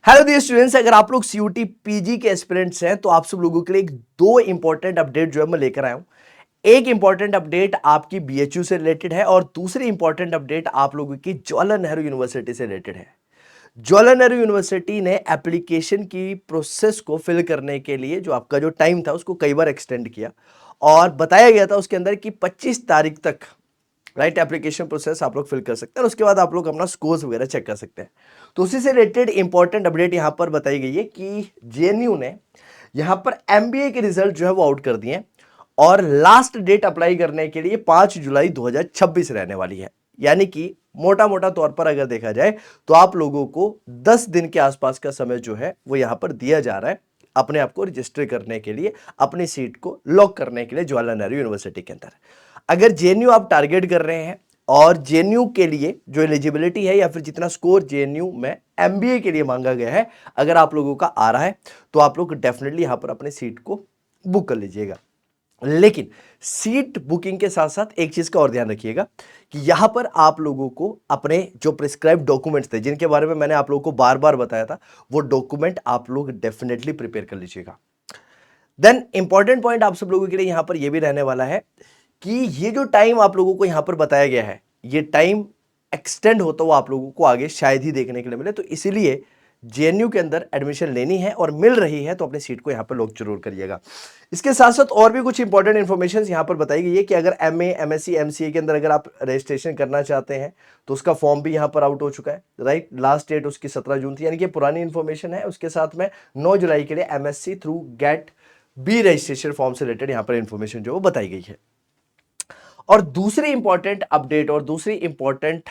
Hello dear students, अगर आप लोग सीयूटी पीजी के एस्पिरेंट्स हैं तो आप सब लोगों के लिए दो इंपॉर्टेंट अपडेट जो है मैं लेकर आया हूं। एक इंपॉर्टेंट अपडेट आपकी बीएचयू से रिलेटेड है और दूसरी इंपॉर्टेंट अपडेट आप लोगों की जवाहरलाल नेहरू यूनिवर्सिटी से रिलेटेड है। जवाहरलाल नेहरू यूनिवर्सिटी ने एप्लीकेशन की प्रोसेस को फिल करने के लिए जो आपका जो टाइम था उसको कई बार एक्सटेंड किया और बताया गया था उसके अंदर कि 25 तारीख तक राइट एप्लीकेशन प्रोसेस आप लोग फिल कर सकते हैं और उसके बाद आप लोग अपना स्कोर्स वगैरह चेक कर सकते हैं। तो उसी से रिलेटेड इंपॉर्टेंट अपडेट यहां पर बताई गई है कि जेएनयू ने यहां पर एमबीए के रिजल्ट जो है वो आउट कर दिए और लास्ट डेट अप्लाई करने के लिए 5 जुलाई 2026 रहने वाली है। यानी कि मोटा मोटा तौर पर अगर देखा जाए तो आप लोगों को 10 दिन के आसपास का समय जो है वो यहां पर दिया जा रहा है अपने आप को रजिस्टर करने के लिए, अपनी सीट को लॉक करने के लिए जवाहरलाल नेहरू यूनिवर्सिटी के अंदर। अगर जेएनयू आप टारगेट कर रहे हैं और जेएनयू के लिए जो एलिजिबिलिटी है या फिर जितना स्कोर जेएनयू में एमबीए के लिए मांगा गया है अगर आप लोगों का आ रहा है तो आप लोग डेफिनेटली यहां पर अपनी सीट को बुक कर लीजिएगा। लेकिन सीट बुकिंग के साथ साथ एक चीज का और ध्यान रखिएगा कि यहां पर आप लोगों को अपने जो प्रिस्क्राइब डॉक्यूमेंट्स थे जिनके बारे में मैंने आप लोगों को बार बार बताया था वो डॉक्यूमेंट आप लोग डेफिनेटली प्रिपेयर कर लीजिएगा। देन इंपॉर्टेंट पॉइंट आप सब लोगों के लिए यहां पर यह भी रहने वाला है कि ये जो टाइम आप लोगों को यहां पर बताया गया है ये टाइम एक्सटेंड होता हुआ आप लोगों को आगे शायद ही देखने के लिए मिले, तो इसीलिए जेएनयू के अंदर एडमिशन लेनी है और मिल रही है तो अपनी सीट को यहां पर लॉक जरूर करिएगा। इसके साथ साथ और भी कुछ इंपॉर्टेंट इंफॉर्मेशन यहां पर बताई गई है कि अगर एमए एमएससी एमसीए के अंदर अगर आप रजिस्ट्रेशन करना चाहते हैं तो उसका फॉर्म भी यहां पर आउट हो चुका है। राइट, लास्ट डेट उसकी 17 जून थी, यानी कि पुरानी इंफॉर्मेशन है। उसके साथ में 9 जुलाई के लिए MSc through GAT B registration form से रिलेटेड यहां पर इंफॉर्मेशन जो वो बताई गई है। और दूसरी इंपॉर्टेंट अपडेट और दूसरी इंपॉर्टेंट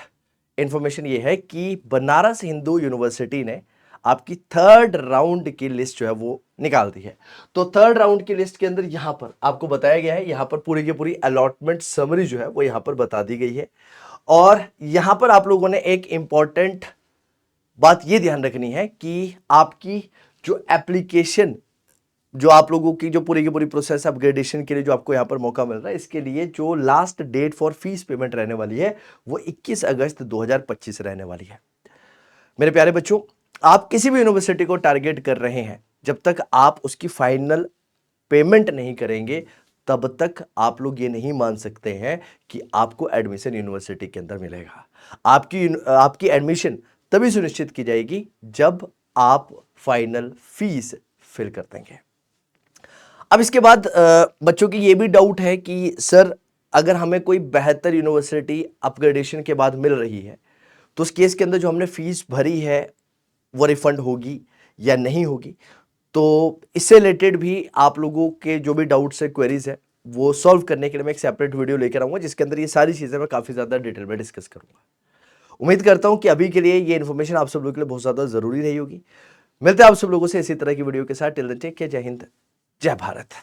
इंफॉर्मेशन ये है कि बनारस हिंदू यूनिवर्सिटी ने आपकी थर्ड राउंड की लिस्ट जो है वो निकाल दी है। तो थर्ड राउंड की लिस्ट के अंदर यहां पर आपको बताया गया है, यहां पर पूरी की पूरी अलॉटमेंट समरी जो है वो यहां पर बता दी गई है। और यहां पर आप लोगों ने एक इंपॉर्टेंट बात ये ध्यान रखनी है कि आपकी जो एप्लीकेशन जो आप लोगों की जो पूरी की पूरी प्रोसेस अपग्रेडेशन के लिए जो आपको यहां पर मौका मिल रहा है इसके लिए जो last date for fees payment रहने वाली है वो 21 अगस्त 2025 रहने वाली है। मेरे प्यारे बच्चों, आप किसी भी यूनिवर्सिटी को टारगेट कर रहे हैं जब तक आप उसकी फाइनल पेमेंट नहीं करेंगे तब तक आप लोग ये नहीं मान सकते हैं कि आपको एडमिशन यूनिवर्सिटी के अंदर मिलेगा। आपकी एडमिशन तभी सुनिश्चित की जाएगी जब आप फाइनल फीस फिल कर देंगे। अब इसके बाद बच्चों की ये भी डाउट है कि सर अगर हमें कोई बेहतर यूनिवर्सिटी अपग्रेडेशन के बाद मिल रही है तो उस केस के अंदर जो हमने फीस भरी है वो रिफंड होगी या नहीं होगी। तो इससे रिलेटेड भी आप लोगों के जो भी डाउट्स है क्वेरीज है वो सॉल्व करने के लिए मैं एक सेपरेट वीडियो लेकर आऊंगा जिसके अंदर ये सारी चीजें मैं काफी ज्यादा डिटेल में डिस्कस करूंगा। उम्मीद करता हूं कि अभी के लिए ये इन्फॉर्मेशन आप सब लोगों के लिए बहुत ज्यादा जरूरी रही होगी। मिलते हैं आप सब लोगों से इसी तरह की वीडियो के साथ। टिल देन टेक केयर, जय हिंद, जय भारत।